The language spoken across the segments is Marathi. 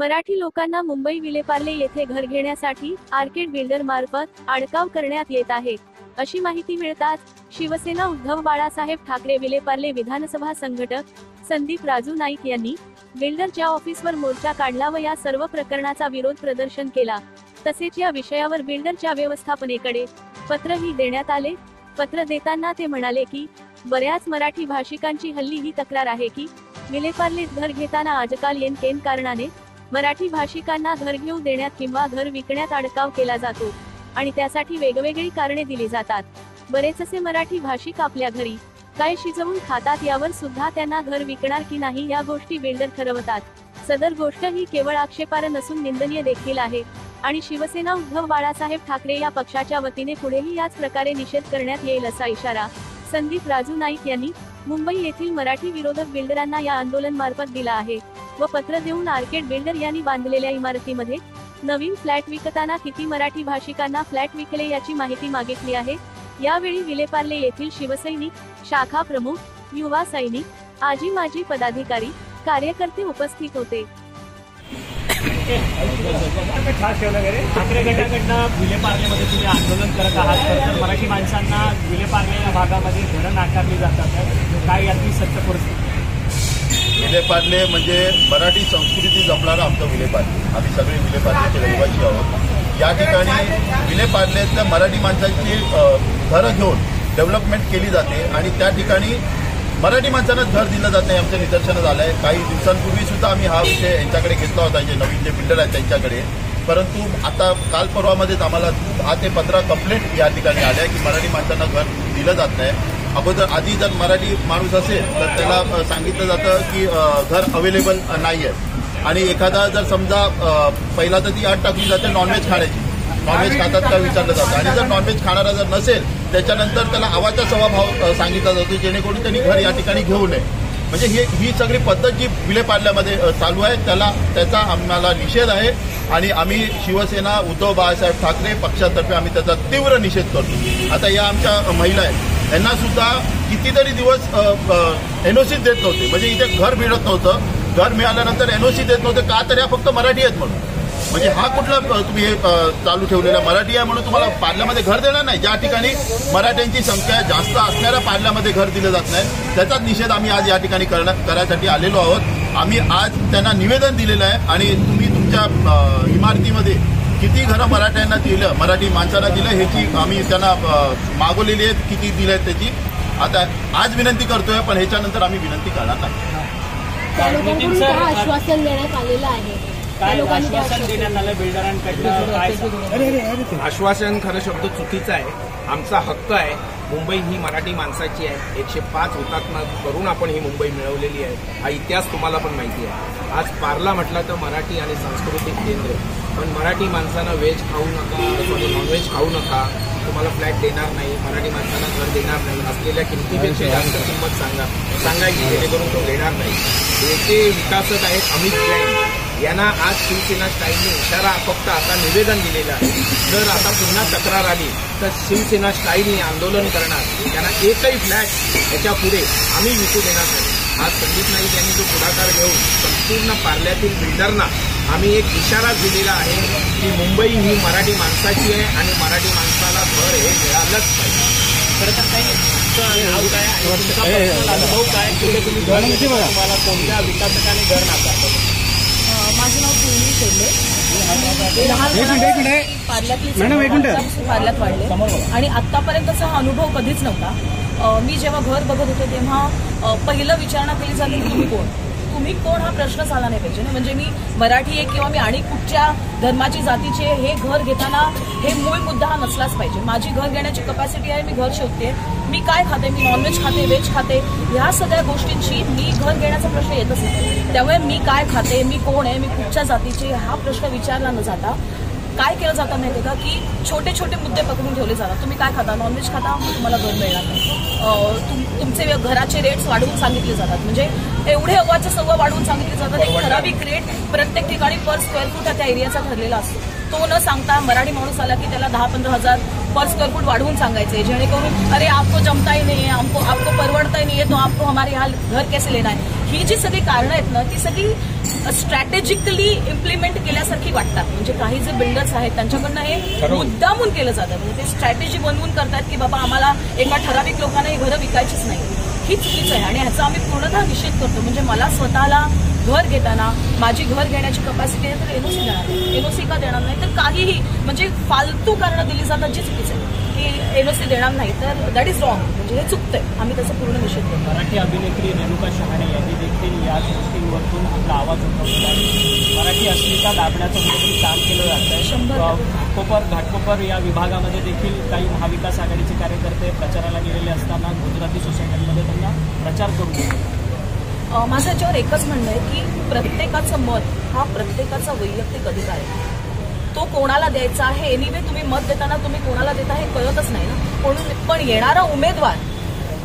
मराठी लोकांना मुंबई विलेपार्ले येथे घर घेण्यासाठी आर्केड बिल्डर मार्फत अडकाव करण्यात येत आहे, अशी माहिती मिळताच शिवसेना उद्धव बाळासाहेब ठाकरे विलेपार्ले विधानसभा संघटक संदीप राजू नाईक यांनी बिल्डरच्या ऑफिसवर मोर्चा काढला व या सर्व प्रकरणाचा विरोध प्रदर्शन केला। तसेच या विषयावर बिल्डरच्या व्यवस्थापनेकडे पत्रही देण्यात आले। पत्र देताना ते म्हणाले की बऱ्याच मराठी भाषिकांची हल्ली ही तक्रार आहे की विलेपार्लेत घर घेताना आजकाल येनकेन कारणाने मराठी भाषिकांना घर घेऊ देण्यात किंवा घर विकण्यात अडकाव केला जातो आणि त्यासाठी वेगवेगळी कारणे दिली जातात। बरेचसे मराठी भाषिक आपल्या घरी काय शिजवून खातात यावर सुद्धा त्यांना घर विकणार की नाही या गोष्टी बिल्डर ठरवतात। सदर गोष्ट ही केवळ आक्षेपार्ह नसून निंदनीय देखील आहे आणि शिवसेना उद्धव बाळासाहेब ठाकरे या पक्षाच्या वतीने पुढेही याच प्रकारे निषेध करण्यात येईल असा इशारा संदीप राजू नाईक यांनी मुंबई येथील मराठी विरोधक बिल्डरांना या आंदोलन मार्फत दिला आहे व पत्र देऊन आर्केड बिल्डर यांनी बांधलेल्या इमारतीमध्ये नवीन फ्लॅट विकताना किती मराठी भाषिकांना फ्लॅट विकले याची माहिती मागितली आहे। यावेळी विलेपार्ले येथील शिवसैनिक, शाखा प्रमुख, युवा सैनिक, आजी माजी पदाधिकारी, कार्यकर्ते उपस्थित होते। ठाकरे गटाकडनं विलेपार्लेमध्ये तुम्ही आंदोलन करत आहात, तर मराठी माणसांना विलेपार्ले या भागामध्ये घरं नाकारली जातात, काय यातली सत्य परिस्थिती? विलेपार्ले म्हणजे मराठी संस्कृती जपणारा आमचं विलेपार्ले। आम्ही सगळे विलेपार्लेचे रहिवासी आहोत। या ठिकाणी विलेपार्लेतल्या मराठी माणसांची घरं घेऊन डेव्हलपमेंट केली जाते आणि त्या ठिकाणी मराठी माणसांना घर दिलं जात नाही, आमचं निदर्शन झालंय। काही दिवसांपूर्वी सुद्धा आम्ही हा विषय यांच्याकडे घेतला होता, जे नवीन जे बिल्डर आहेत त्यांच्याकडे, परंतु आता काल परवामध्येच आम्हाला 10 ते 15 कंप्लेंट या ठिकाणी आल्या की मराठी माणसांना घर दिलं जात नाही। अगोदर आधी जर मराठी माणूस असेल तर त्याला सांगितलं जातं की घर अवेलेबल नाही आहे आणि एखादा जर समजा पहिला तर ती अट टाकली जाते नॉनव्हेज खाण्याची, नॉनव्हेज खातात का विचारलं जातं आणि जर नॉनव्हेज खाणारा जर नसेल त्याच्यानंतर त्याला आवाचा स्वभाव सांगितला जातो जेणेकरून त्यांनी घर या ठिकाणी घेऊ नये। म्हणजे ही सगळी पद्धत जी विलेपार्ल्यामध्ये चालू आहे त्याचा आम्हाला निषेध आहे आणि आम्ही शिवसेना उद्धव बाळासाहेब ठाकरे पक्षातर्फे आम्ही त्याचा तीव्र निषेध करतो। आता या आमच्या महिला आहेत, यांना सुद्धा कितीतरी दिवस एनओसी देत नव्हते, म्हणजे इथे घर मिळत नव्हतं, घर मिळाल्यानंतर एनओसी देत नव्हते का, तर या फक्त मराठी आहेत म्हणून। म्हणजे हा कुठला तुम्ही हे चालू ठेवलेला मराठी आहे म्हणून तुम्हाला पार्ल्यामध्ये घर देणार नाही? ज्या ठिकाणी मराठ्यांची संख्या जास्त असणाऱ्या पार्ल्यामध्ये घर दिलं जात नाही, त्याचाच निषेध आम्ही आज या ठिकाणी करायसाठी आलेलो आहोत। आम्ही आज त्यांना निवेदन दिलेलं आहे आणि तुम्ही तुमच्या इमारतीमध्ये किती घरं मराठ्यांना दिलं, मराठी माणसांना दिलं ह्याची आम्ही त्यांना मागवलेली आहेत, किती दिलं आहेत त्याची आता आज विनंती करतोय, पण ह्याच्यानंतर आम्ही विनंती करणार नाही। आश्वासन देण्यात आलेलं आहे, आश्वासन देण्यात आलं बिल्डरांकडनं? आश्वासन खरं शब्द चुकीचा आहे। आमचा हक्क आहे, मुंबई ही मराठी माणसाची आहे। 105 हुतात्मा करून आपण ही मुंबई मिळवलेली आहे, हा इतिहास तुम्हाला पण माहिती आहे। आज पार्ला म्हटलं तर मराठी आणि सांस्कृतिक केंद्र, पण मराठी माणसांना व्हेज खाऊ नका, नॉनव्हेज खाऊ नका, तुम्हाला फ्लॅट देणार नाही, मराठी माणसांना घर देणार नाही, असलेल्या किमतीपेक्षा जास्त किंमत सांगायची जेणेकरून तो घेणार नाही। याचे विकासक आहेत अमित जैन, यांना आज शिवसेना स्टाईलने इशारा फक्त आता निवेदन दिलेलं आहे। जर आता पुन्हा तक्रार आली तर शिवसेना स्टाईलने आंदोलन करणार, त्यांना एकही फ्लॅट याच्या पुढे आम्ही विकू देणार नाही। आज संदीप नाईक यांनी जो पुढाकार घेऊन संपूर्ण पार्ल्यातील बिल्डरना आम्ही एक इशारा दिलेला आहे की मुंबई ही मराठी माणसाची आहे आणि मराठी माणसाला घर हे मिळालंच पाहिजे। खरं तर काही नाव काय आहे, अनुभव काय, तुम्हाला कोणत्या विकासकाने घर नाकारलं? माझं नाव पूर्णी शेंडे, पार्ल्यात वाढले आणि आतापर्यंतचा हा अनुभव कधीच नव्हता। मी जेव्हा घर बघत होते तेव्हा पहिलं विचारणा केली जाते तुम्ही कोण हा प्रश्नच आला नाही पाहिजे ना। म्हणजे मी मराठी आहे किंवा मी आणि कुठच्या धर्माची जातीचे, हे घर घेताना हे मूळ मुद्दा हा नसलाच पाहिजे। माझी घर घेण्याची कपॅसिटी आहे, मी घर शोधते, मी काय खाते, मी नॉनव्हेज खाते, व्हेज खाते, ह्या सगळ्या गोष्टींची मी घर घेण्याचा प्रश्न येतच नाही। त्यामुळे मी काय खाते, मी कोण आहे, मी कुठच्या जातीचे, हा प्रश्न विचारला न जाता काय केलं जातं माहिती आहे का, की छोटे छोटे मुद्दे पकडून ठेवले जातात। तुम्ही काय खाता, नॉनव्हेज खाता, तुम्हाला घर मिळणार नाही। तुमचे घराचे रेट्स वाढवून सांगितले जातात, म्हणजे एवढे अव्वाच्या सव्वा वाढवून सांगितले जातात। एक ठराविक रेट प्रत्येक ठिकाणी पर स्क्वेअर फूट त्या एरियाचा ठरलेला असतो। तो न सांगता मराठी माणूस आला की त्याला 10-15 हजार पर स्क्वेअर फूट वाढवून सांगायचे, जेणेकरून अरे आपको जमता ही नहीं है, आपको परवडता ही नहीं है, तो आपको हमारे यहाँ घर कैसे लेना है. ही जी सगळी कारणं आहेत ना, ती सगळी स्ट्रॅटेजिकली इम्प्लिमेंट केल्यासारखी वाटतात. म्हणजे काही जे बिल्डर्स आहेत त्यांच्याकडनं हे मुद्दामून केलं जातं. म्हणजे ते स्ट्रॅटेजी बनवून करतात की बाबा आम्हाला एका ठराविक लोकांना ही घरं विकायचीच नाही. ही चुकीचं आहे आणि ह्याचा आम्ही पूर्णतः निषेध करतो. म्हणजे मला स्वतःला घर घेताना माझी घर घेण्याची कपॅसिटी आहे तर एनओसी देणार नाही. एनओसी का देणार नाही तर काहीही म्हणजे फालतू कारणं दिली जातात जी चुकीचं आहे की एनओसी देणार नाही, तर दॅट इज रॉंग. म्हणजे हे चुकतंय. आम्ही त्याचा पूर्ण निषेध करतो. मराठी अभिनेत्री रेणुका शहाणे यांनी देखील या गोष्टींवरतून आपला आवाज उठवलेला आहे. मराठी अस्मिता दाबण्याचं कुठेतरी काम केलं जात आहे. घाटकोपर या विभागामध्ये देखील काही महाविकास आघाडीचे कार्यकर्ते प्रचाराला गेलेले असताना गुजराती सोसायटीमध्ये त्यांना प्रचार करून दिला. माझं याच्यावर एकच म्हणणं आहे की प्रत्येकाचं मत हा प्रत्येकाचा वैयक्तिक अधिकार आहे. तो कोणाला द्यायचा आहे, एनिवे तुम्ही मत देताना तुम्ही कोणाला देता हे कळतच नाही ना. पण येणारा उमेदवार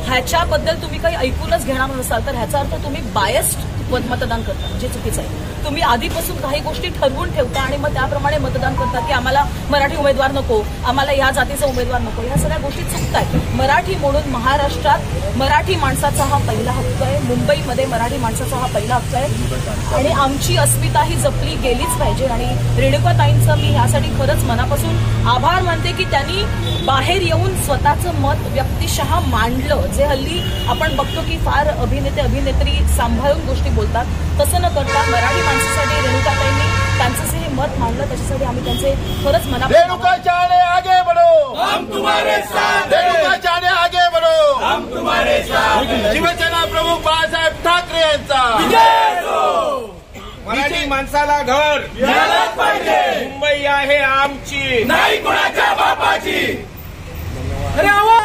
ह्याच्याबद्दल तुम्ही काही ऐकूनच घेणार नसाल तर ह्याचा अर्थ तुम्ही बायस्ड मतदान करता, जे चुकीचं आहे. तुम्ही आधीपासून काही गोष्टी ठरवून ठेवता आणि मग त्याप्रमाणे मतदान करता की आम्हाला मराठी उमेदवार नको, आम्हाला या जातीचा उमेदवार नको. ह्या सगळ्या गोष्टी चुकतायत. मराठी म्हणून महाराष्ट्रात मराठी माणसाचा हा पहिला हक्क आहे. मुंबईमध्ये मराठी माणसाचा हा पहिला हक्क आहे आणि आमची अस्मिता ही जपली गेलीच पाहिजे. आणि रेणुकाताईंचं मी ह्यासाठी खरंच मनापासून आभार मानते की त्यांनी बाहेर येऊन स्वतःचं मत व्यक्तिशः मांडलं. जे हल्ली आपण बघतो की फार अभिनेते अभिनेत्री सांभाळून गोष्टी बोलतात, तसं न करता मराठी माणसासाठी रेणुकाताईंनी त्यांचं जे मत मांडलं त्याच्यासाठी आम्ही त्यांचे खरंच मनापासून रेणुका शहाणे आगे बढ़ो, हम तुम्हारे साथ. रेणुका शहाणे आगे बढ़ो, हम तुम्हारे साथ. शिवसेना प्रमुख बाळासाहेब ठाकरे यांचा विजय असो. मराठी माणसाला घर मिळालंच पाहिजे. मुंबई आहे आमची, नाही कोणाच्या बापाची. अरे आवाज